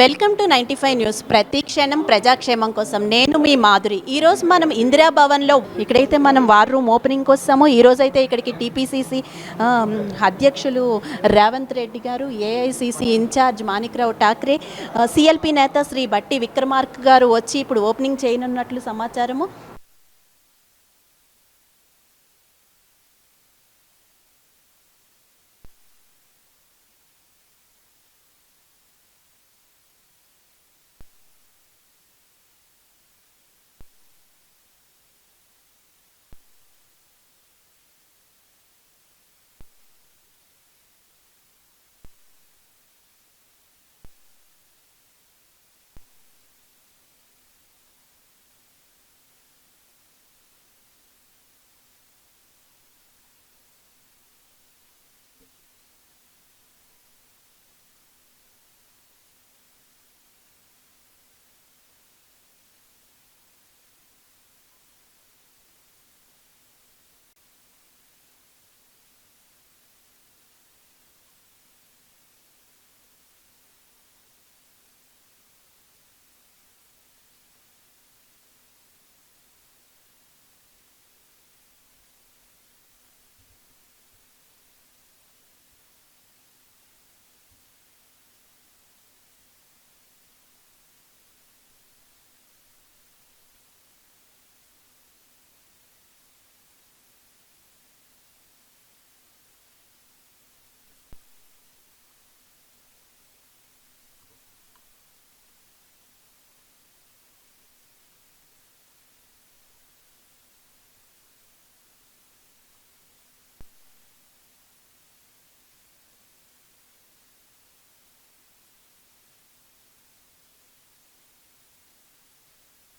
Welcome to 95 news. ప్రతి క్షణం ప్రజాక్షేమం కోసం నేను మీ మాధురి. ఈరోజు మనం ఇందిరా భవన్లో ఇక్కడైతే మనం వార్ రూమ్ ఓపెనింగ్ వస్తామో ఈరోజు అయితే ఇక్కడికి టీపీసీసీ అధ్యక్షులు రేవంత్ రెడ్డి గారు, AICC incharge Manikrao Thackeray, CLP నేత శ్రీ బట్టి విక్రమార్క గారు వచ్చి ఇప్పుడు ఓపెనింగ్ చేయనున్నట్లు సమాచారము.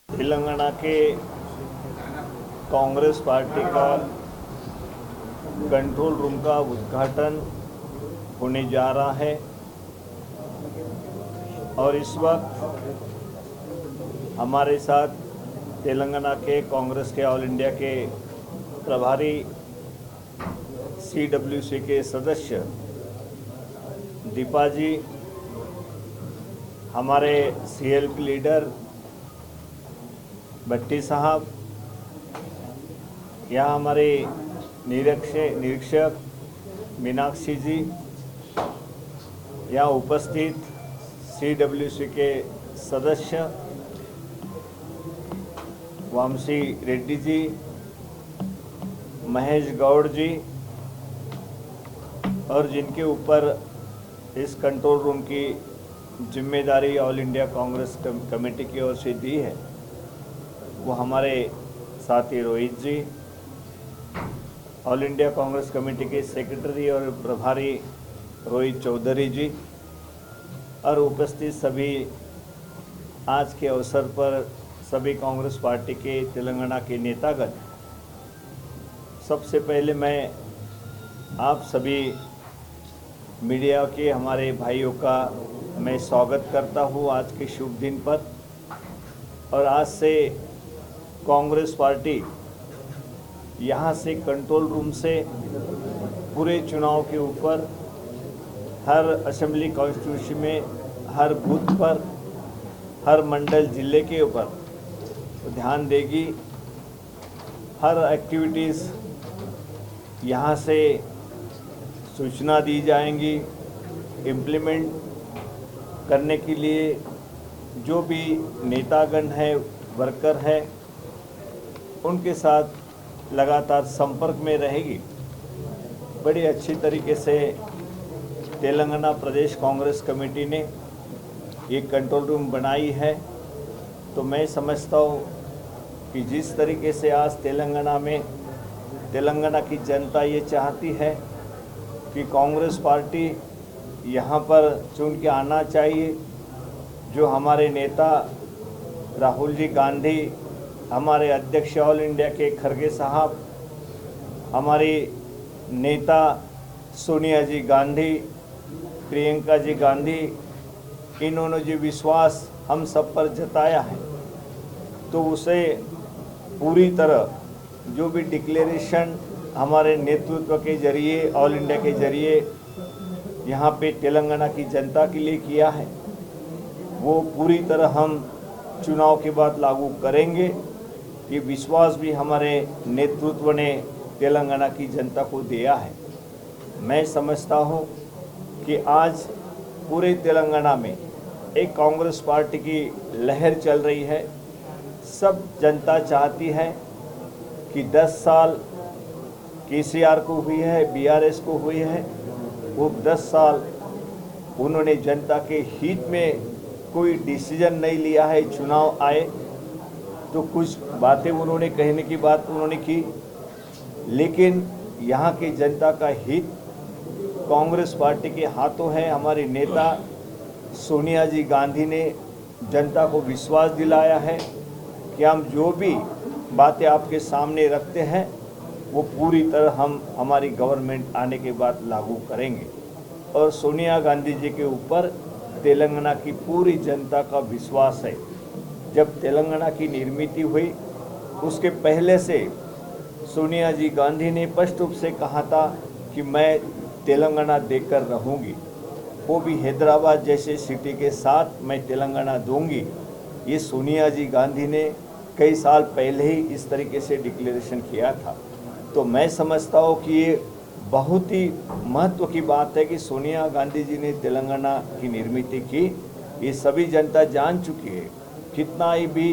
तेलंगाना के कांग्रेस पार्टी का कंट्रोल रूम का उद्घाटन होने जा रहा है और इस वक्त हमारे साथ तेलंगाना के कांग्रेस के ऑल इंडिया के प्रभारी CWC के सदस्य दीपा जी, हमारे CLP लीडर भट्टी साहब, यहाँ हमारे निरीक्षक मीनाक्षी जी, यहाँ उपस्थित CWC के सदस्य वामसी रेड्डी जी, महेश गौड़ जी, और जिनके ऊपर इस कंट्रोल रूम की जिम्मेदारी ऑल इंडिया कांग्रेस कमेटी की ओर से दी है, वो हमारे साथी रोहित जी, ऑल इंडिया कांग्रेस कमेटी के सेक्रेटरी और प्रभारी रोहित चौधरी जी, और उपस्थित सभी आज के अवसर पर सभी कांग्रेस पार्टी के तेलंगाना के नेतागण। सबसे पहले मैं आप सभी मीडिया के हमारे भाइयों का मैं स्वागत करता हूँ आज के शुभ दिन पर। और आज से कांग्रेस पार्टी यहाँ से कंट्रोल रूम से पूरे चुनाव के ऊपर हर असेंबली कॉन्स्टिट्यूंसी में, हर बूथ पर, हर मंडल जिले के ऊपर ध्यान देगी। हर एक्टिविटीज़ यहाँ से सूचना दी जाएंगी। इम्प्लीमेंट करने के लिए जो भी नेतागण है, वर्कर है, उनके साथ लगातार संपर्क में रहेगी। बड़ी अच्छी तरीके से तेलंगाना प्रदेश कांग्रेस कमेटी ने ये कंट्रोल रूम बनाई है। तो मैं समझता हूँ कि जिस तरीके से आज तेलंगाना में तेलंगाना की जनता ये चाहती है कि कांग्रेस पार्टी यहाँ पर चुन के आना चाहिए। जो हमारे नेता राहुल जी गांधी, हमारे अध्यक्ष ऑल इंडिया के खरगे साहब, हमारी नेता सोनिया जी गांधी, प्रियंका जी गांधी, इन्होंने जो विश्वास हम सब पर जताया है, तो उसे पूरी तरह जो भी डिक्लेरेशन हमारे नेतृत्व के जरिए, ऑल इंडिया के जरिए यहाँ पे तेलंगाना की जनता के लिए किया है, वो पूरी तरह हम चुनाव के बाद लागू करेंगे। ये विश्वास भी हमारे नेतृत्व ने तेलंगाना की जनता को दिया है। मैं समझता हूँ कि आज पूरे तेलंगाना में एक कांग्रेस पार्टी की लहर चल रही है। सब जनता चाहती है कि 10 साल केसीआर को हुई है, बीआरएस को हुई है, वो 10 साल उन्होंने जनता के हित में कोई डिसीजन नहीं लिया है। चुनाव आए तो कुछ बातें उन्होंने कहने की बात उन्होंने की, लेकिन यहाँ की जनता का हित कांग्रेस पार्टी के हाथों है। हमारे नेता सोनिया जी गांधी ने जनता को विश्वास दिलाया है कि हम जो भी बातें आपके सामने रखते हैं वो पूरी तरह हम हमारी गवर्नमेंट आने के बाद लागू करेंगे। और सोनिया गांधी जी के ऊपर तेलंगाना की पूरी जनता का विश्वास है। जब तेलंगाना की निर्मित हुई उसके पहले से सोनिया जी गांधी ने स्पष्ट रूप से कहा था कि मैं तेलंगाना देकर रहूंगी, वो भी हैदराबाद जैसे सिटी के साथ मैं तेलंगाना दूंगी। ये सोनिया जी गांधी ने कई साल पहले ही इस तरीके से डिक्लेरेशन किया था। तो मैं समझता हूँ कि ये बहुत ही महत्व की बात है कि सोनिया गांधी जी ने तेलंगाना की निर्मित की। ये सभी जनता जान चुकी है। कितना ही भी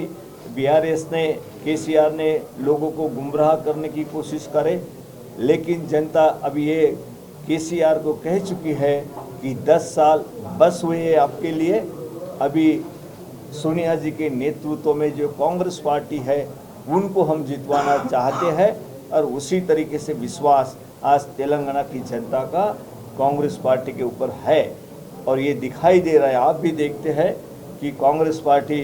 बीआरएस ने, केसीआर ने लोगों को गुमराह करने की कोशिश करे, लेकिन जनता अभी ये केसीआर को कह चुकी है कि 10 साल बस हुए हैं आपके लिए। अभी सोनिया जी के नेतृत्व में जो कांग्रेस पार्टी है उनको हम जितवाना चाहते हैं, और उसी तरीके से विश्वास आज तेलंगाना की जनता का कांग्रेस पार्टी के ऊपर है। और ये दिखाई दे रहा है, आप भी देखते हैं कि कांग्रेस पार्टी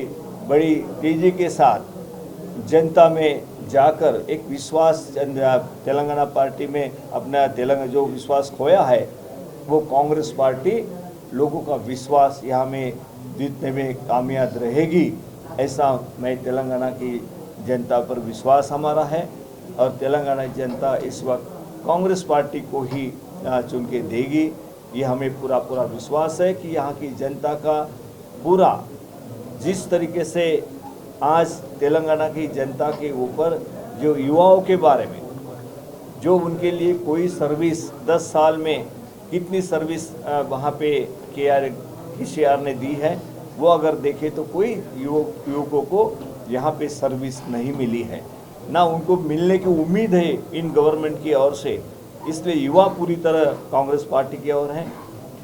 बड़ी तेजी के साथ जनता में जाकर एक विश्वास तेलंगाना पार्टी में अपना जो विश्वास खोया है वो कांग्रेस पार्टी लोगों का विश्वास यहाँ में जीतने में कामयाब रहेगी। ऐसा मैं तेलंगाना की जनता पर विश्वास हमारा है, और तेलंगाना जनता इस वक्त कांग्रेस पार्टी को ही चुन के देगी। ये हमें पूरा विश्वास है कि यहाँ की जनता का पूरा जिस तरीके से आज तेलंगाना की जनता के ऊपर जो युवाओं के बारे में जो उनके लिए कोई सर्विस 10 साल में कितनी सर्विस वहाँ पे केसीआर ने दी है, वो अगर देखें तो कोई युवकों को यहाँ पे सर्विस नहीं मिली है, ना उनको मिलने की उम्मीद है इन गवर्नमेंट की ओर से। इसलिए युवा पूरी तरह कांग्रेस पार्टी की ओर हैं।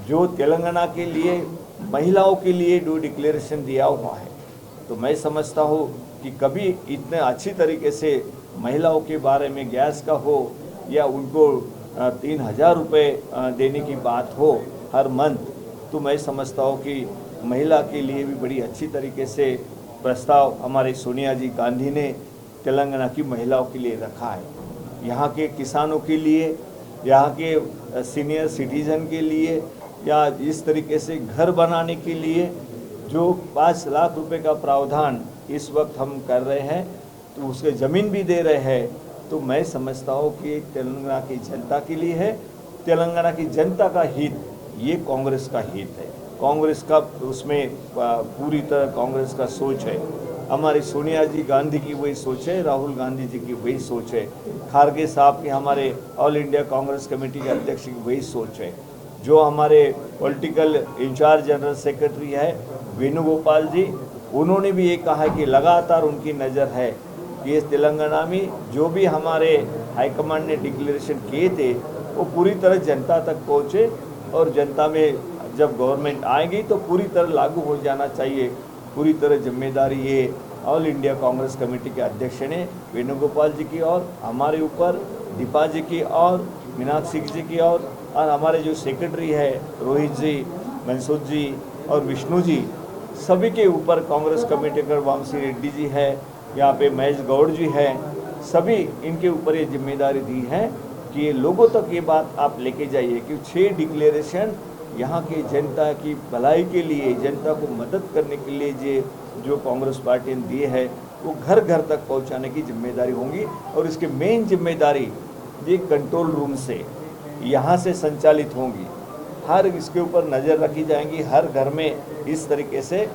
जो तेलंगाना के लिए महिलाओं के लिए जो डिक्लेरेशन दिया हुआ है, तो मैं समझता हूँ कि कभी इतने अच्छी तरीके से महिलाओं के बारे में गैस का हो या उनको 3000 रुपये देने की बात हो हर मंथ, तो मैं समझता हूँ कि महिला के लिए भी बड़ी अच्छी तरीके से प्रस्ताव हमारे सोनिया जी गांधी ने तेलंगाना की महिलाओं के लिए रखा है। यहाँ के किसानों के लिए, यहाँ के सीनियर सिटीजन के लिए, या इस तरीके से घर बनाने के लिए जो 5 लाख रुपए का प्रावधान इस वक्त हम कर रहे हैं, तो उसके ज़मीन भी दे रहे हैं। तो मैं समझता हूँ कि तेलंगाना की जनता के लिए है। तेलंगाना की जनता का हित ये कांग्रेस का हित है। कांग्रेस का उसमें पूरी तरह कांग्रेस का सोच है। हमारी सोनिया जी गांधी की वही सोच है, राहुल गांधी जी की वही सोच है, खारगे साहब की, हमारे ऑल इंडिया कांग्रेस कमेटी के अध्यक्ष की वही सोच है। जो हमारे पॉलिटिकल इंचार्ज जनरल सेक्रेटरी है वेणुगोपाल जी, उन्होंने भी ये कहा कि लगातार उनकी नज़र है कि इस तेलंगाना में जो भी हमारे हाईकमांड ने डिक्लेरेशन किए थे वो पूरी तरह जनता तक पहुँचे, और जनता में जब गवर्नमेंट आएगी तो पूरी तरह लागू हो जाना चाहिए। पूरी तरह जिम्मेदारी ये ऑल इंडिया कांग्रेस कमेटी के अध्यक्ष ने वेणुगोपाल जी की और हमारे ऊपर दीपा जी की और मीनाक्षी जी की और हमारे जो सेक्रेटरी है रोहित जी, मनसूद जी और विष्णु जी, सभी के ऊपर कांग्रेस कमेटी का वामसी रेड्डी जी है, यहाँ पे महेश गौड़ जी है, सभी इनके ऊपर ये जिम्मेदारी दी है कि ये लोगों तक ये बात आप लेके जाइए कि 6 डिक्लेरेशन यहाँ की जनता की भलाई के लिए, जनता को मदद करने के लिए जो कांग्रेस पार्टी ने दिए है वो घर घर तक पहुँचाने की जिम्मेदारी होंगी। और इसके मेन जिम्मेदारी ये कंट्रोल रूम से यहाँ से संचालित होंगी। हर इसके ऊपर नज़र रखी जाएंगी, हर घर में इस तरीके से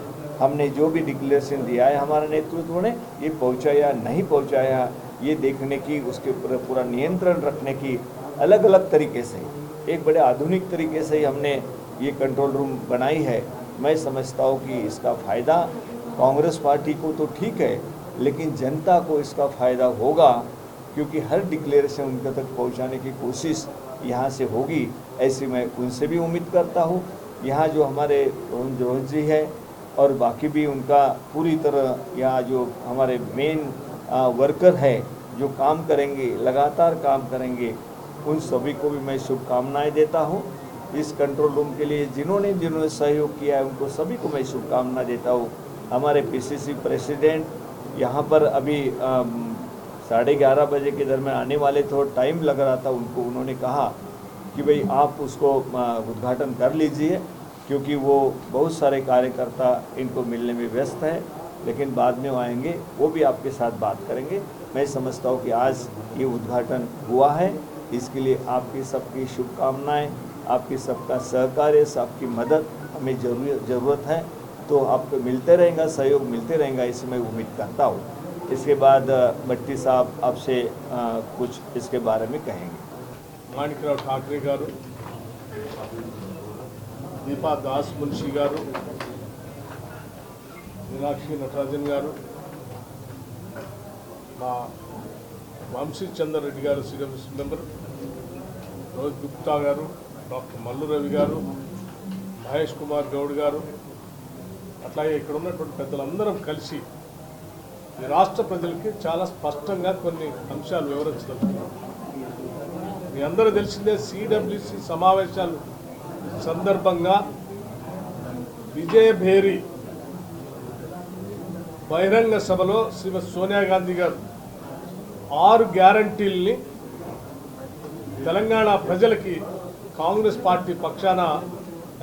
हमने जो भी डिक्लेरेशन दिया है हमारे नेतृत्व ने, ये पहुंचाया नहीं पहुंचाया, ये देखने की, उसके ऊपर पूरा नियंत्रण रखने की अलग अलग तरीके से, एक बड़े आधुनिक तरीके से हमने ये कंट्रोल रूम बनाई है। मैं समझता हूँ कि इसका फ़ायदा कांग्रेस पार्टी को तो ठीक है, लेकिन जनता को इसका फ़ायदा होगा, क्योंकि हर डिक्लेरेशन उनके तक पहुंचाने की कोशिश यहाँ से होगी, ऐसी मैं उनसे भी उम्मीद करता हूँ। यहाँ जो हमारे रोहन जी है और बाकी भी उनका पूरी तरह, यहाँ जो हमारे मेन वर्कर है जो काम करेंगे, लगातार काम करेंगे, उन सभी को भी मैं शुभकामनाएं देता हूँ। इस कंट्रोल रूम के लिए जिन्होंने सहयोग किया है उनको सभी को मैं शुभकामना देता हूँ। हमारे पीसीसी प्रेसिडेंट यहाँ पर अभी 11:30 बजे के दरमियान आने वाले थे, टाइम लग रहा था उनको, उन्होंने कहा कि भाई आप उसको उद्घाटन कर लीजिए, क्योंकि वो बहुत सारे कार्यकर्ता इनको मिलने में व्यस्त हैं, लेकिन बाद में आएंगे, वो भी आपके साथ बात करेंगे। मैं समझता हूँ कि आज ये उद्घाटन हुआ है, इसके लिए आपकी सबकी शुभकामनाएं, आपकी सबका सहकार्य, सबकी मदद हमें ज़रूरत है, तो आपको मिलते रहेगा, सहयोग मिलते रहेगा, इसे मैं उम्मीद करता हूँ। इसके बाद भट्टी साहब आपसे कुछ इसके बारे में कहेंगे। మాణిక్రావు ఠాక్రే గారు, దీపా దాస్ మున్షి గారు, మీనాక్షి నటరాజన్ గారు, మా వంశీ చందర్ రెడ్డి గారు సీరియస్ మెంబర్, రోహిత్ గుప్తా గారు, డాక్టర్ మల్లు రవి గారు, మహేష్ కుమార్ గౌడ్ గారు, అట్లాగే ఇక్కడ ఉన్నటువంటి పెద్దలందరం కలిసి ఈ రాష్ట్ర ప్రజలకి చాలా స్పష్టంగా కొన్ని అంశాలు వివరించదలుచుకున్నాం. మీ అందరూ తెలిసిందే, సిడబ్ల్యూసి సమావేశాలు సందర్భంగా విజయభేరి బహిరంగ సభలో శ్రీమతి సోనియా గాంధీ గారు 6 గ్యారంటీల్ని తెలంగాణ ప్రజలకి కాంగ్రెస్ పార్టీ పక్షాన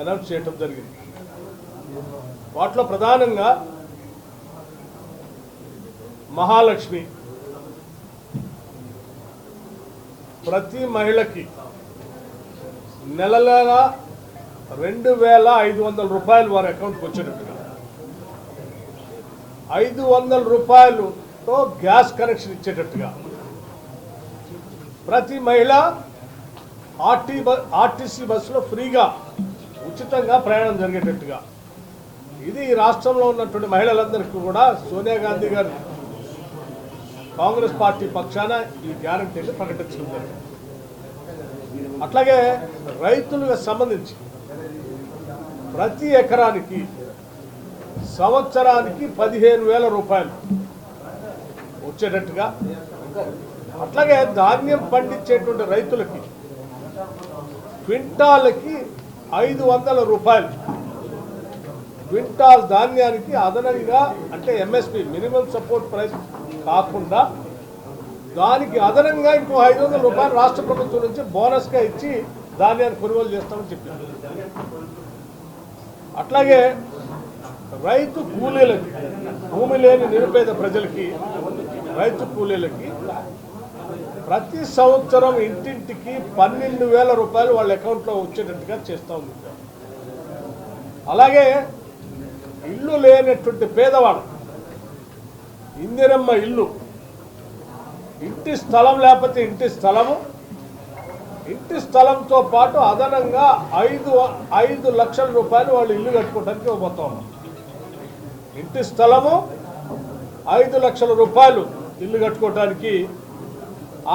అనౌన్స్ చేయడం జరిగింది. వాటిలో ప్రధానంగా మహాలక్ష్మి, ప్రతి మహిళకి నెల 2,500 రూపాయలు వారి అకౌంట్కి వచ్చేటట్టుగా, 500 రూపాయలతో గ్యాస్ కనెక్షన్ ఇచ్చేటట్టుగా, ప్రతి మహిళ ఆర్టీసీ బస్సులో ఫ్రీగా ఉచితంగా ప్రయాణం జరిగేటట్టుగా, ఇది ఈ రాష్ట్రంలో ఉన్నటువంటి మహిళలందరికీ కూడా సోనియా గాంధీ గారు కాంగ్రెస్ పార్టీ పక్షాన ఈ గ్యారంటీని ప్రకటించడం జరిగింది. అట్లాగే రైతులకు సంబంధించి ప్రతి ఎకరానికి సంవత్సరానికి 15,000 రూపాయలు వచ్చేటట్టుగా, అట్లాగే ధాన్యం పండించేటువంటి రైతులకి క్వింటాల్కి 500 రూపాయలు, క్వింటాల్ ధాన్యానికి అదనంగా, అంటే ఎంఎస్పి మినిమం సపోర్ట్ ప్రైస్ కాకుండా దానికి అదనంగా ఇంకో 500 రూపాయలు రాష్ట్ర ప్రభుత్వం నుంచి బోనస్గా ఇచ్చి ధాన్యాన్ని కొనుగోలు చేస్తామని చెప్పింది. అట్లాగే రైతు కూలీలకి, భూమి లేని నిరుపేద ప్రజలకి, రైతు కూలీలకి ప్రతి సంవత్సరం ఇంటింటికి 12,000 రూపాయలు వాళ్ళ అకౌంట్లో వచ్చేటట్టుగా చేస్తూ ఉంది. అలాగే ఇల్లు లేనటువంటి పేదవాడు, ఇందిరమ్మ ఇల్లు, ఇంటి స్థలం లేకపోతే ఇంటి స్థలము, ఇంటి స్థలంతో పాటు అదనంగా 5 లక్షల రూపాయలు వాళ్ళు ఇల్లు కట్టుకోవడానికి ఇవ్వబోతా ఉన్నాం. ఇంటి స్థలము 5 లక్షల రూపాయలు ఇల్లు కట్టుకోవడానికి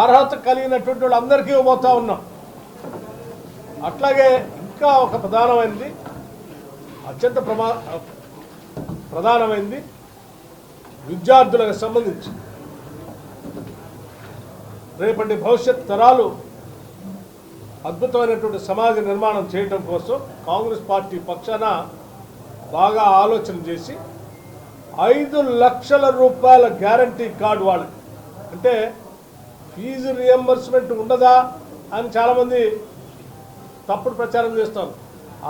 అర్హత కలిగినటువంటి వాళ్ళందరికీ ఇవ్వబోతా ఉన్నాం. అట్లాగే ఇంకా ఒక ప్రధానమైనది, అత్యంత ప్రధానమైనది విద్యార్థులకు సంబంధించి రేపటి భవిష్యత్ తరాలు అద్భుతమైనటువంటి సమాజ నిర్మాణం చేయడం కోసం కాంగ్రెస్ పార్టీ పక్షాన బాగా ఆలోచన చేసి 5 లక్షల రూపాయల గ్యారంటీ కార్డు వాళ్ళకి, అంటే ఫీజు రియంబర్స్మెంట్ ఉండదా అని చాలామంది తప్పుడు ప్రచారం చేస్తారు.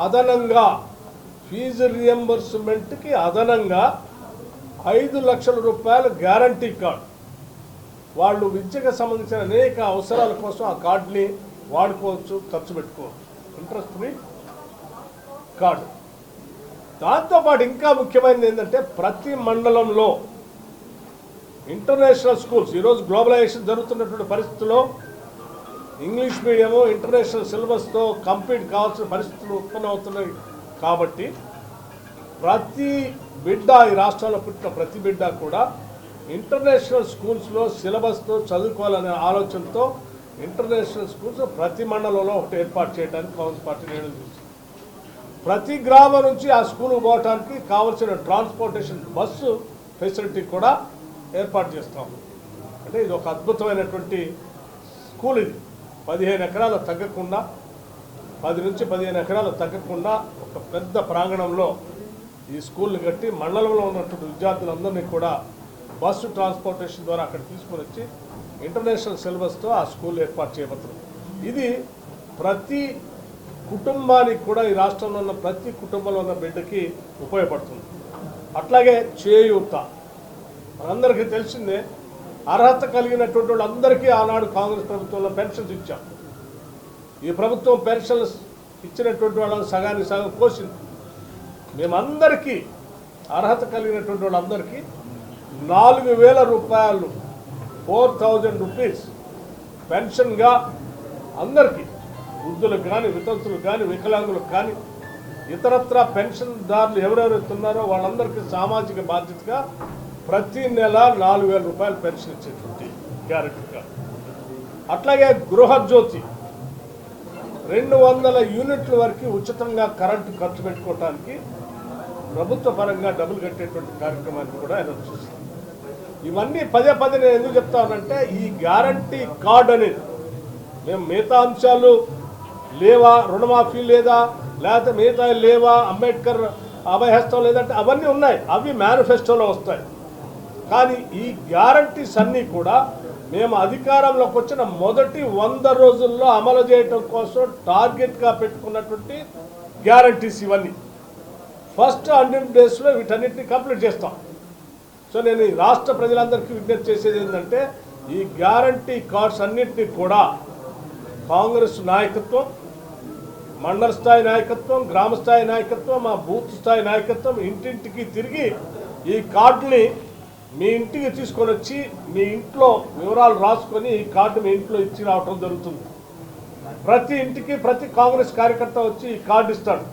అదనంగా ఫీజు రియంబర్స్మెంట్కి అదనంగా 5 లక్షల రూపాయల గ్యారంటీ కార్డు, వాళ్ళు విద్యకు సంబంధించిన అనేక అవసరాల కోసం ఆ కార్డుని వాడుకోవచ్చు, ఖర్చు పెట్టుకోవచ్చు. Interest free card. దాంతోపాటు ఇంకా ముఖ్యమైనది ఏంటంటే ప్రతి మండలంలో ఇంటర్నేషనల్ స్కూల్స్, ఈరోజు గ్లోబలైజేషన్ జరుగుతున్నటువంటి పరిస్థితుల్లో ఇంగ్లీష్ మీడియము ఇంటర్నేషనల్ సిలబస్తో కంప్లీట్ కావాల్సిన పరిస్థితులు ఉత్పన్నం అవుతున్నాయి. కాబట్టి ప్రతి బిడ్డ, ఈ రాష్ట్రంలో పుట్టిన ప్రతి బిడ్డ కూడా ఇంటర్నేషనల్ స్కూల్స్లో సిలబస్తో చదువుకోవాలనే ఆలోచనతో ఇంటర్నేషనల్ స్కూల్స్ ప్రతి మండలంలో ఒకటి ఏర్పాటు చేయడానికి కాంగ్రెస్ పార్టీ నిర్ణయం తీసుకుంది. ప్రతి గ్రామం నుంచి ఆ స్కూల్కి పోవడానికి కావాల్సిన ట్రాన్స్పోర్టేషన్ బస్సు ఫెసిలిటీ కూడా ఏర్పాటు చేస్తాం. అంటే ఇది ఒక అద్భుతమైనటువంటి స్కూల్. ఇది 15 ఎకరాలు తగ్గకుండా, 10 నుంచి 15 ఎకరాలు తగ్గకుండా ఒక పెద్ద ప్రాంగణంలో ఈ స్కూల్ని కట్టి మండలంలో ఉన్నటువంటి విద్యార్థులందరినీ కూడా బస్సు ట్రాన్స్పోర్టేషన్ ద్వారా అక్కడ తీసుకొని వచ్చి ఇంటర్నేషనల్ సిలబస్తో ఆ స్కూల్ ఏర్పాటు చేయబడుతుంది. ఇది ప్రతి కుటుంబానికి కూడా, ఈ రాష్ట్రంలో ఉన్న ప్రతి కుటుంబంలో ఉన్న బిడ్డకి ఉపయోగపడుతుంది. అట్లాగే చేయూత, మనందరికీ తెలిసిందే, అర్హత కలిగినటువంటి వాళ్ళందరికీ ఆనాడు కాంగ్రెస్ ప్రభుత్వంలో పెన్షన్స్ ఇచ్చాం. ఈ ప్రభుత్వం పెన్షన్స్ ఇచ్చినటువంటి వాళ్ళని సగానికి సగం కోసింది. మేమందరికీ, అర్హత కలిగినటువంటి వాళ్ళందరికీ 4,000 రూపాయలు, 4,000 రూపీస్ పెన్షన్గా అందరికీ, వృద్ధులకు కానీ, వితంతులకు కానీ, వికలాంగులకు కానీ, ఇతరత్ర పెన్షన్దారులు ఎవరెవరైతే ఉన్నారో వాళ్ళందరికీ సామాజిక బాధ్యతగా ప్రతి నెల 4,000 రూపాయలు పెన్షన్ ఇచ్చేటువంటి గ్యారెంటీగా. అట్లాగే గృహజ్యోతి 200 యూనిట్ల వరకు ఉచితంగా కరెంటు ఖర్చు పెట్టుకోవడానికి ప్రభుత్వ పరంగా డబ్బులు కట్టేటువంటి కార్యక్రమాన్ని కూడా అనౌన్స్ చేస్తాం. ఇవన్నీ పదే నేను ఎందుకు చెప్తానంటే, ఈ గ్యారంటీ కార్డ్ అనేది మేము మిగతా అంశాలు లేవా, రుణమాఫీ లేదా, లేకపోతే మిగతా లేవా, అంబేద్కర్ అభయహస్తం లేదంటే అవన్నీ ఉన్నాయి, అవి మేనిఫెస్టోలో వస్తాయి. కానీ ఈ గ్యారంటీస్ అన్నీ కూడా మేము అధికారంలోకి వచ్చిన మొదటి 100 రోజుల్లో అమలు చేయడం కోసం టార్గెట్గా పెట్టుకున్నటువంటి గ్యారంటీస్ ఇవన్నీ. ఫస్ట్ 100 డేస్లో వీటన్నిటిని కంప్లీట్ చేస్తాం. సో నేను ఈ రాష్ట్ర ప్రజలందరికీ విజ్ఞప్తి చేసేది ఏంటంటే, ఈ గ్యారంటీ కార్డ్స్ అన్నింటినీ కూడా కాంగ్రెస్ నాయకత్వం, మండల స్థాయి నాయకత్వం, గ్రామ స్థాయి నాయకత్వం, మా బూత్ స్థాయి నాయకత్వం ఇంటింటికి తిరిగి ఈ కార్డుని మీ ఇంటికి తీసుకొని వచ్చి మీ ఇంట్లో వివరాలు రాసుకొని ఈ కార్డు మీ ఇంట్లో ఇచ్చి రావటం జరుగుతుంది. ప్రతి ఇంటికి ప్రతి కాంగ్రెస్ కార్యకర్త వచ్చి ఈ కార్డు ఇస్తాడు.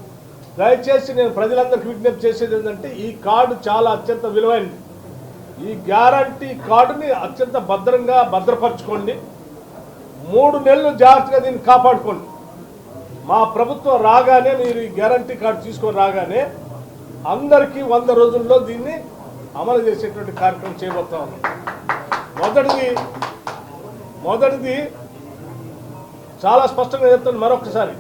దయచేసి నేను ప్రజలందరికీ విజ్ఞప్తి చేసేది ఏంటంటే, ఈ కార్డు చాలా అత్యంత విలువైనది. ఈ గ్యారంటీ కార్డుని అత్యంత భద్రంగా భద్రపరచుకోండి. 3 నెలలు జాగ్రత్తగా దీన్ని కాపాడుకోండి. మా ప్రభుత్వం రాగానే, మీరు ఈ గ్యారంటీ కార్డు తీసుకొని రాగానే అందరికీ 100 రోజుల్లో దీన్ని అమలు చేసేటువంటి కార్యక్రమం చేయబోతా ఉన్నాం. మొదటిది చాలా స్పష్టంగా చెప్తాను మరొకసారి,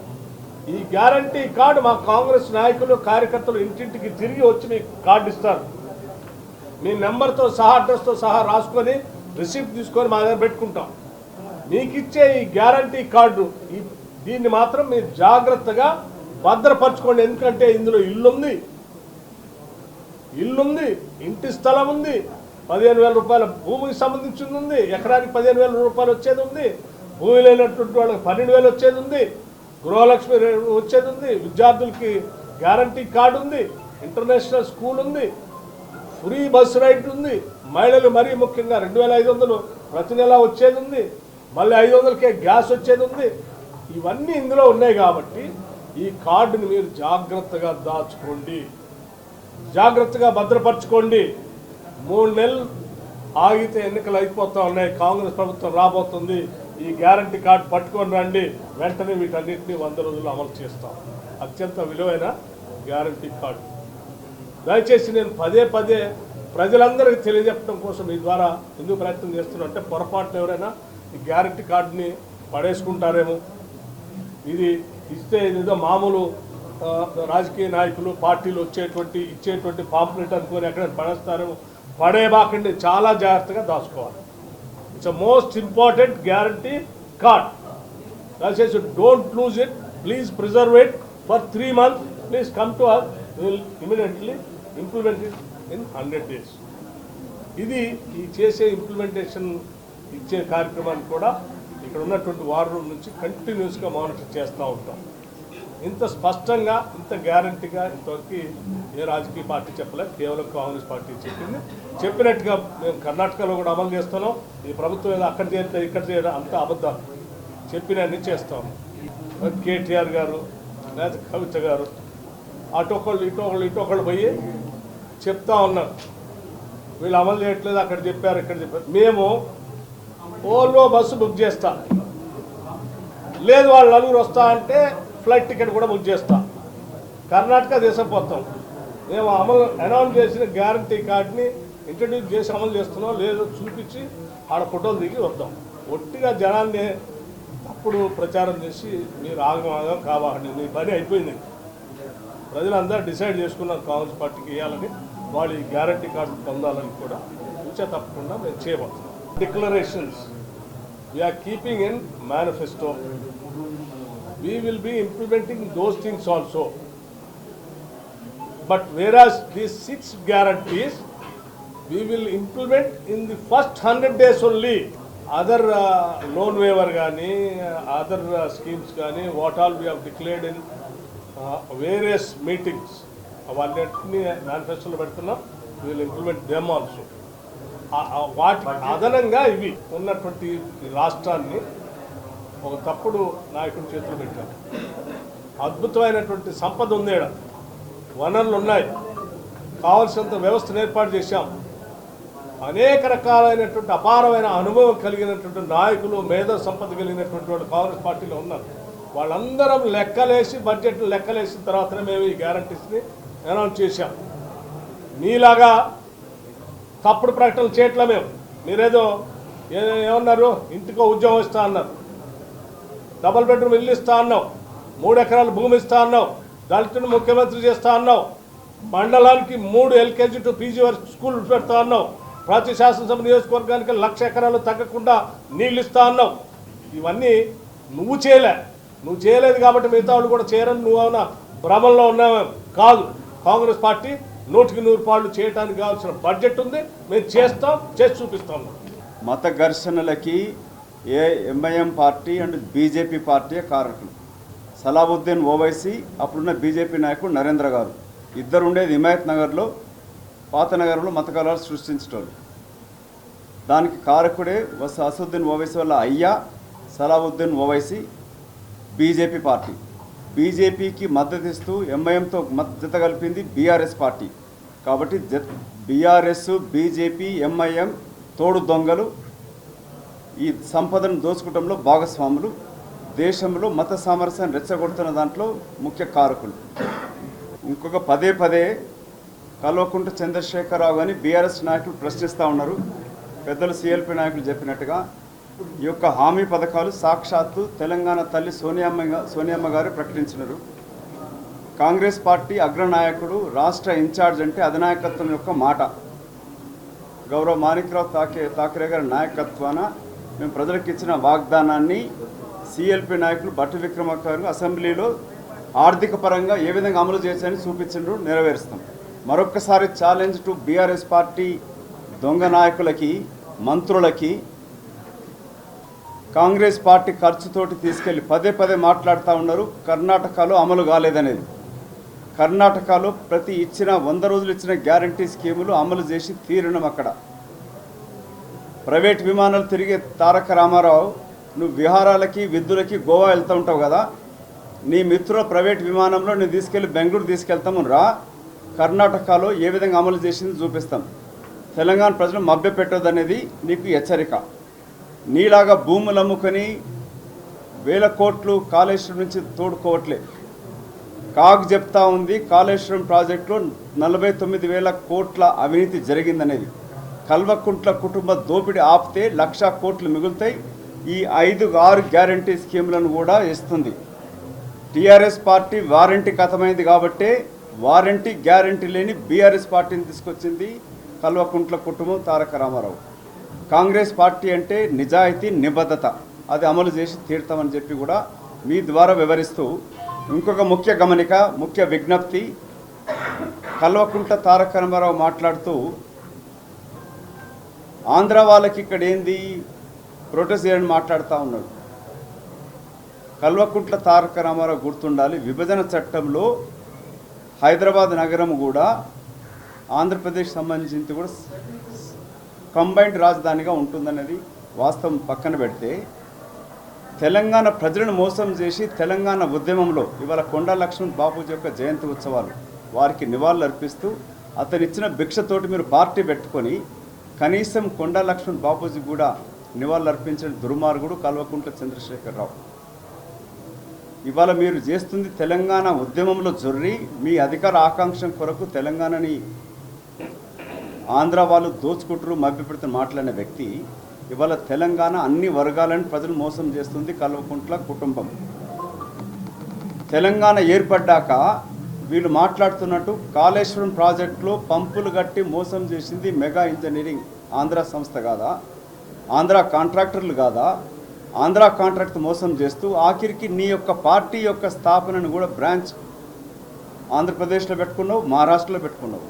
ఈ గ్యారంటీ కార్డు మా కాంగ్రెస్ నాయకులు, కార్యకర్తలు ఇంటింటికి తిరిగి వచ్చి మీకు కార్డు ఇస్తారు. మీ నెంబర్తో సహా, అడ్రస్తో సహా రాసుకొని రిసిప్ట్ తీసుకొని మా దగ్గర పెట్టుకుంటాం. మీకు ఇచ్చే ఈ గ్యారంటీ కార్డు దీన్ని మాత్రం మీరు జాగ్రత్తగా భద్రపరచుకోండి. ఎందుకంటే ఇందులో ఇల్లుంది, ఇంటి స్థలం ఉంది, 15,000 రూపాయల భూమికి సంబంధించింది ఉంది, ఎకరానికి 15,000 రూపాయలు వచ్చేది ఉంది, భూమి లేనటువంటి వాళ్ళకి 12,000 వచ్చేది ఉంది, గృహలక్ష్మి వచ్చేది ఉంది, విద్యార్థులకి గ్యారంటీ కార్డు ఉంది, ఇంటర్నేషనల్ స్కూల్ ఉంది, ఫ్రీ బస్ రైడ్ ఉంది, మహిళలు మరీ ముఖ్యంగా 2,500 ప్రతి నెల వచ్చేది ఉంది, మళ్ళీ 500కే గ్యాస్ వచ్చేది ఉంది. ఇవన్నీ ఇందులో ఉన్నాయి. కాబట్టి ఈ కార్డుని మీరు జాగ్రత్తగా దాచుకోండి, జాగ్రత్తగా భద్రపరచుకోండి. 3 నెలలు ఆగితే ఎన్నికలు అయిపోతూ ఉన్నాయి, కాంగ్రెస్ ప్రభుత్వం రాబోతుంది. ఈ గ్యారంటీ కార్డు పట్టుకొని రండి, వెంటనే వీటన్నిటిని 100 రోజుల్లో అమలు చేస్తాం. అత్యంత విలువైన గ్యారంటీ కార్డు. దయచేసి నేను పదే ప్రజలందరికీ తెలియజెప్పడం కోసం ఈ ద్వారా ఎందుకు ప్రయత్నం చేస్తున్నా అంటే, పొరపాటున ఎవరైనా ఈ గ్యారంటీ కార్డుని పడేసుకుంటారేమో, ఇది ఇస్తే ఏదో మామూలు రాజకీయ నాయకులు, పార్టీలు ఇచ్చేటువంటి పాంప్లెట్ అనుకొని ఎక్కడ పడేస్తారేమో, పడేబాకండి. చాలా జాగ్రత్తగా దాచుకోవాలి. It's a most important guarantee card. దయచేసి don't lose it, please preserve it for 3 months. Please come to us, we will immediately implement it in 100 days. ఇది ఈ చేసే ఇంప్లిమెంటేషన్ ఇచ్చే కార్యక్రమాన్ని కూడా ఇక్కడ ఉన్నటువంటి వార్ రూమ్ నుంచి కంటిన్యూస్గా మానిటర్ చేస్తూ ఉంటాం. ఇంత స్పష్టంగా ఇంత గ్యారంటీగా ఇంతవరకు ఏ రాజకీయ పార్టీ చెప్పలేదు. కేవలం కాంగ్రెస్ పార్టీ చెప్పినట్టుగా మేము కర్ణాటకలో కూడా అమలు చేస్తున్నాం. ఈ ప్రభుత్వం ఏదో అక్కడ చేస్తే ఇక్కడ చేయడం అంతా అబద్ధాలు, చెప్పినన్ని చేస్తాం. కేటీఆర్ గారు లేదా కవిత గారు అటొకళ్ళు ఇటొకళ్ళు పోయి చెప్తా ఉన్నారు, వీళ్ళు అమలు చేయట్లేదు, అక్కడ చెప్పారు ఇక్కడ చెప్పారు. మేము ఓల్వో బస్సు బుక్ చేస్తాం, లేదు వాళ్ళు నలుగురు వస్తా అంటే ఫ్లైట్ టికెట్ కూడా బుక్ చేస్తాం. కర్ణాటక దేశం పోతాం. మేము అనౌన్స్ చేసిన గ్యారంటీ కార్డుని ఇంట్రడ్యూస్ చేసి అమలు చేస్తున్నాం, లేదో చూపించి ఆడ ఫోటోలు దిగి వద్దాం. ఒట్టిగా జనాన్ని అప్పుడు ప్రచారం చేసి మీరు ఆగం కావాలండి, మీ పని అయిపోయింది. ప్రజలందరూ డిసైడ్ చేసుకున్నారు కాంగ్రెస్ పార్టీకి ఇవ్వాలని, వాళ్ళు ఈ గ్యారంటీ కార్డు పొందాలని కూడా చూసే తప్పకుండా మేము చేయబోతున్నాం. Declarations we are keeping in manifesto. We will be implementing those things also. But whereas these 6 guarantees, we will implement in the first 100 days only. Other loan waiver gani, other schemes gani, what all we have declared in various meetings. Avannatni manifesto lo pedutunnam. We will implement them also. వాటి అదనంగా ఇవి ఉన్నటువంటి రాష్ట్రాన్ని ఒక తప్పుడు నాయకుడి చేతులు పెట్టారు. అద్భుతమైనటువంటి సంపద ఉంది, వనరులు ఉన్నాయి, కావాల్సినంత వ్యవస్థను ఏర్పాటు చేశాం. అనేక రకాలైనటువంటి అపారమైన అనుభవం కలిగినటువంటి నాయకులు, మేధో సంపద కలిగినటువంటి వాళ్ళు కాంగ్రెస్ పార్టీలో ఉన్నారు. వాళ్ళందరం లెక్కలేసి బడ్జెట్ను లెక్కలేసిన తర్వాతనే మేము ఈ గ్యారంటీస్ని అనౌన్స్ చేశాం. మీలాగా తప్పుడు ప్రకటనలు చేయట్లా మేము. మీరేదో ఏమన్నారు, ఇంటికో ఉద్యోగం ఇస్తా అన్నారు, డబుల్ బెడ్రూమ్ ఇల్లు ఇస్తా అన్నావు, 3 ఎకరాల భూమి ఇస్తా అన్నావు, దళితుని ముఖ్యమంత్రి చేస్తా అన్నావు, మండలానికి 3 LKG టు PG వరకు స్కూల్ పెడతా అన్నావు, ప్రతి శాసనసభ నియోజకవర్గానికి 1,00,000 ఎకరాలు తగ్గకుండా నీళ్ళు ఇస్తా అన్నావు. ఇవన్నీ నువ్వు చేయలేదు కాబట్టి మిగతా వాళ్ళు కూడా చేయరని నువ్వేమన్నా భ్రమంలో ఉన్నావే కాదు. కాంగ్రెస్ పార్టీ 100% చేయడానికి కావాల్సిన బడ్జెట్ ఉంది, మేము చేస్తాం, చేసి చూపిస్తాం. మత ఘర్షణలకి MIM party and BJP party కారకులు. సలావుద్దీన్ ఓవైసీ, అప్పుడున్న బీజేపీ నాయకుడు నరేంద్ర గారు ఇద్దరు ఉండేది హిమాయత్ నగర్లో, పాత నగరంలో మత కలహాలు సృష్టించటోళ్ళు. దానికి కారకుడే అసదుద్దీన్ ఓవైసీ వల్ల అయ్యా సలావుద్దీన్ ఓవైసీ బీజేపీ పార్టీ. బీజేపీకి మద్దతు ఇస్తూ ఎంఐఎంతో మద్దతు కలిపింది బీఆర్ఎస్ పార్టీ. కాబట్టి బీఆర్ఎస్, బీజేపీ, ఎంఐఎం తోడు దొంగలు, ఈ సంపదను దోచుకోవడంలో భాగస్వాములు, దేశంలో మత సామరస్యాన్ని రెచ్చగొడుతున్న దాంట్లో ముఖ్య కారకులు. ఇంకొక పదే కల్వకుంట్ల చంద్రశేఖరరావు అని బీఆర్ఎస్ నాయకులు ప్రశ్నిస్తూ ఉన్నారు. పెద్దలు సిఎల్పి నాయకులు చెప్పినట్టుగా ఈ యొక్క హామీ పథకాలు సాక్షాత్తు తెలంగాణ తల్లి సోనియమ్మ గారు ప్రకటించినారు. కాంగ్రెస్ పార్టీ అగ్రనాయకుడు, రాష్ట్ర ఇన్ఛార్జ్ అంటే అధినాయకత్వం యొక్క మాట. గౌరవ మాణిక్రావు ఠాకరే గారి నాయకత్వాన మేము ప్రజలకు ఇచ్చిన వాగ్దానాన్ని సిఎల్పి నాయకులు భట్టి విక్రమార్క గారు అసెంబ్లీలో ఆర్థిక పరంగా ఏ విధంగా అమలు చేశారని చూపించిండ్రు, నెరవేరుస్తాం. మరొక్కసారి ఛాలెంజ్ టు బీఆర్ఎస్ పార్టీ దొంగ నాయకులకి, మంత్రులకి, కాంగ్రెస్ పార్టీ ఖర్చుతోటి తీసుకెళ్ళి పదే మాట్లాడుతూ ఉన్నారు కర్ణాటకలో అమలు కాలేదనేది. కర్ణాటకలో ప్రతి 100 రోజులు ఇచ్చిన గ్యారంటీ స్కీములు అమలు చేసి తీరినం. అక్కడ ప్రైవేట్ విమానాలు తిరిగే తారక రామారావు, నువ్వు విహారాలకి, విద్దులకి గోవా వెళ్తూ ఉంటావు కదా, నీ మిత్రుల ప్రైవేట్ విమానంలో నేను తీసుకెళ్ళి బెంగళూరు తీసుకెళ్తాము రా, కర్ణాటకలో ఏ విధంగా అమలు చేసింది చూపిస్తాం. తెలంగాణ ప్రజలు మభ్యపెట్టొద్దనేది నీకు హెచ్చరిక. నీలాగా భూములు అమ్ముకొని 1000 కోట్లు కాళేశ్వరం నుంచి తోడుకోవట్లే. కాగ్ చెప్తా ఉంది కాళేశ్వరం ప్రాజెక్టులో 49,000 కోట్ల అవినీతి జరిగిందనేది. కల్వకుంట్ల కుటుంబ దోపిడీ ఆపితే 1,00,000 కోట్లు మిగులుతాయి. ఈ 5-6 గ్యారంటీ స్కీములను కూడా ఇస్తుంది. టీఆర్ఎస్ పార్టీ వారంటీ కథమైంది కాబట్టే వారంటీ గ్యారంటీ లేని బీఆర్ఎస్ పార్టీని తీసుకొచ్చింది కల్వకుంట్ల కుటుంబం, తారక రామారావు. కాంగ్రెస్ పార్టీ అంటే నిజాయితీ, నిబద్ధత, అది అమలు చేసి తీరుతామని చెప్పి కూడా మీ ద్వారా వివరిస్తూ ఇంకొక ముఖ్య గమనిక, ముఖ్య విజ్ఞప్తి. కల్వకుంట్ల తారక రామారావు మాట్లాడుతూ ఆంధ్ర వాళ్ళకి ఇక్కడ ఏంది ప్రొటెస్ట్ చేయాలని మాట్లాడుతూ ఉన్నాడు. కల్వకుంట్ల తారక రామారావు గుర్తుండాలి, విభజన చట్టంలో హైదరాబాద్ నగరం కూడా ఆంధ్రప్రదేశ్ సంబంధించి కూడా కంబైన్డ్ రాజధానిగా ఉంటుందనేది వాస్తవం పక్కన పెడితే, తెలంగాణ ప్రజలను మోసం చేసి తెలంగాణ ఉద్యమంలో ఇవాళ కొండా లక్ష్మణ్ బాపూజీ యొక్క జయంతి ఉత్సవాలు వారికి నివాళులు అర్పిస్తూ అతనిచ్చిన భిక్షతోటి మీరు పార్టీ పెట్టుకొని కనీసం కొండా లక్ష్మణ్ బాపూజీ కూడా నివాళులు అర్పించిన దుర్మార్గుడు కల్వకుంట్ల చంద్రశేఖరరావు. ఇవాళ మీరు చేస్తుంది తెలంగాణ ఉద్యమంలో జొర్రి మీ అధికార ఆకాంక్ష కొరకు తెలంగాణని ఆంధ్ర వాళ్ళు దోచుకుంటారు మభ్యపెడుతున్న మాట్లాడిన వ్యక్తి ఇవాళ తెలంగాణ అన్ని వర్గాలను ప్రజలు మోసం చేస్తుంది కల్వకుంట్ల కుటుంబం. తెలంగాణ ఏర్పడ్డాక వీళ్ళు మాట్లాడుతున్నట్టు కాళేశ్వరం ప్రాజెక్టులో పంపులు కట్టి మోసం చేసింది మెగా ఇంజనీరింగ్ ఆంధ్ర సంస్థ కాదా, ఆంధ్ర కాంట్రాక్టర్లు కాదా? ఆంధ్ర కాంట్రాక్ట్ మోసం చేస్తూ ఆఖరికి నీ యొక్క పార్టీ యొక్క స్థాపనను కూడా బ్రాంచ్ ఆంధ్రప్రదేశ్లో పెట్టుకున్నావు, మహారాష్ట్రలో పెట్టుకున్నావు.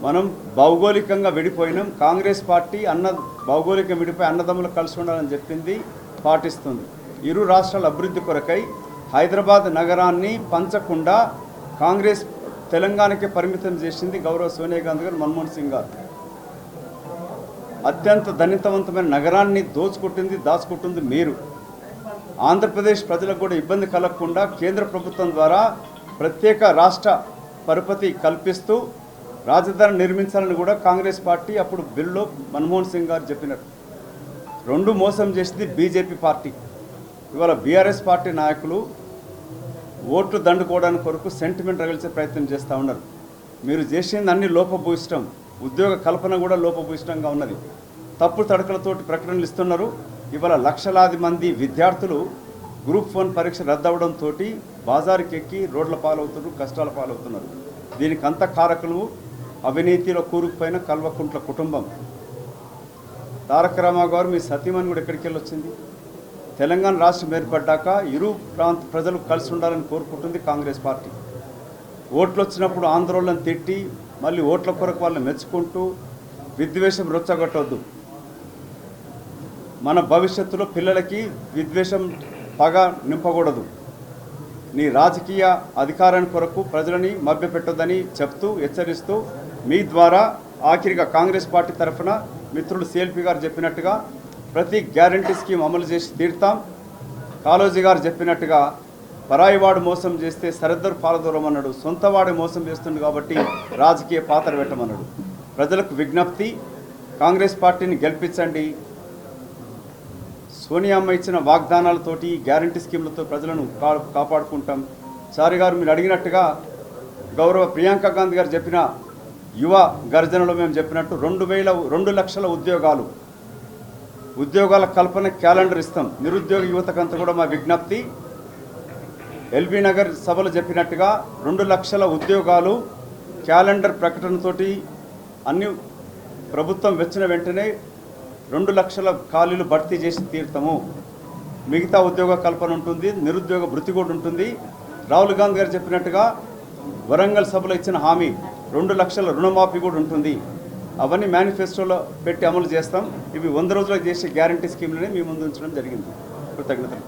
మనం భౌగోళికంగా విడిపోయినాం. కాంగ్రెస్ పార్టీ భౌగోళికంగా విడిపోయి అన్నదమ్ములు కలిసి ఉండాలని చెప్పింది, పాటిస్తుంది. ఇరు రాష్ట్రాల అభివృద్ధి కొరకై హైదరాబాద్ నగరాన్ని పంచకుండా కాంగ్రెస్ తెలంగాణకే పరిమితం చేసింది గౌరవ సోనియా గాంధీ గారు, మన్మోహన్ సింగ్ గారు. అత్యంత ధనితవంతమైన నగరాన్ని దాచుకుంటుంది మీరు. ఆంధ్రప్రదేశ్ ప్రజలకు కూడా ఇబ్బంది కలగకుండా కేంద్ర ప్రభుత్వం ద్వారా ప్రత్యేక రాష్ట్ర పరిపతి కల్పిస్తూ రాజధాని నిర్మించాలని కూడా కాంగ్రెస్ పార్టీ అప్పుడు బిల్లులో మన్మోహన్ సింగ్ గారు చెప్పినారు. రెండు మోసం చేసింది బీజేపీ పార్టీ. ఇవాళ బీఆర్ఎస్ పార్టీ నాయకులు ఓట్లు దండుకోవడానికి కొరకు సెంటిమెంట్ రగిల్చే ప్రయత్నం చేస్తూ ఉన్నారు. మీరు చేసింది అన్ని లోపభూయిష్టం, ఉద్యోగ కల్పన కూడా లోపభూయిష్టంగా ఉన్నది. తప్పుడు తడకలతోటి ప్రకటనలు ఇస్తున్నారు. ఇవాళ లక్షలాది మంది విద్యార్థులు గ్రూప్ 1 పరీక్ష రద్దవడంతో బాజారుకి ఎక్కి రోడ్ల పాలవుతున్నారు, కష్టాల పాలవుతున్నారు. దీనికి అంత కారకులు అవినీతిలో కూరుకుపోయిన కల్వకుంట్ల కుటుంబం. తారక రామారావు గారు మీ సతీమణి కూడా ఎక్కడికి వెళ్ళొచ్చింది? తెలంగాణ రాష్ట్రం ఏర్పడ్డాక ఇరు ప్రాంత ప్రజలు కలిసి ఉండాలని కోరుకుంటుంది కాంగ్రెస్ పార్టీ. ఓట్లు వచ్చినప్పుడు ఆందోళన తిట్టి మళ్ళీ ఓట్ల కొరకు వాళ్ళని మెచ్చుకుంటూ విద్వేషం రొచ్చగొట్టవద్దు. మన భవిష్యత్తులో పిల్లలకి విద్వేషం పగ నింపకూడదు. నీ రాజకీయ అధికారాన్ని కొరకు ప్రజలని మభ్యపెట్టొద్దని చెప్తూ హెచ్చరిస్తూ మీ ద్వారా ఆఖరిగా కాంగ్రెస్ పార్టీ తరఫున మిత్రులు సిఎల్పి గారు చెప్పినట్టుగా ప్రతి గ్యారంటీ స్కీమ్ అమలు చేసి తీరుతాం. కాళోజీ గారు చెప్పినట్టుగా పరాయివాడు మోసం చేస్తే సరిద్దరు పాలదూరం అన్నాడు. సొంతవాడు మోసం చేస్తుంది కాబట్టి రాజకీయ పాత్ర పెట్టమన్నాడు. ప్రజలకు విజ్ఞప్తి, కాంగ్రెస్ పార్టీని గెలిపించండి. సోనియా అమ్మ ఇచ్చిన వాగ్దానాలతోటి గ్యారంటీ స్కీమ్లతో ప్రజలను కాపాడుకుంటాం. చారి గారు మీరు అడిగినట్టుగా గౌరవ ప్రియాంక గాంధీ గారు చెప్పిన యువ గర్జనలో మేము చెప్పినట్టు 2 లక్షల ఉద్యోగాల కల్పన క్యాలెండర్ ఇస్తాం. నిరుద్యోగ యువతకంతా కూడా మా విజ్ఞప్తి, ఎల్బీ నగర్ సభలో చెప్పినట్టుగా 2 లక్షల ఉద్యోగాలు క్యాలెండర్ ప్రకటనతోటి అన్ని ప్రభుత్వం వచ్చిన వెంటనే 2 లక్షల ఖాళీలు భర్తీ చేసి తీరుతాము. మిగతా ఉద్యోగ కల్పన ఉంటుంది, నిరుద్యోగ భృతి కూడా ఉంటుంది. రాహుల్ గాంధీ గారు చెప్పినట్టుగా వరంగల్ సభలో ఇచ్చిన హామీ 2 లక్షల రుణమాఫీ కూడా ఉంటుంది. అవన్నీ మేనిఫెస్టోలో పెట్టి అమలు చేస్తాం. ఇవి 100 రోజులకు చేసే గ్యారంటీ స్కీమ్లనే మీ ముందు ఉంచడం జరిగింది. కృతజ్ఞతలు.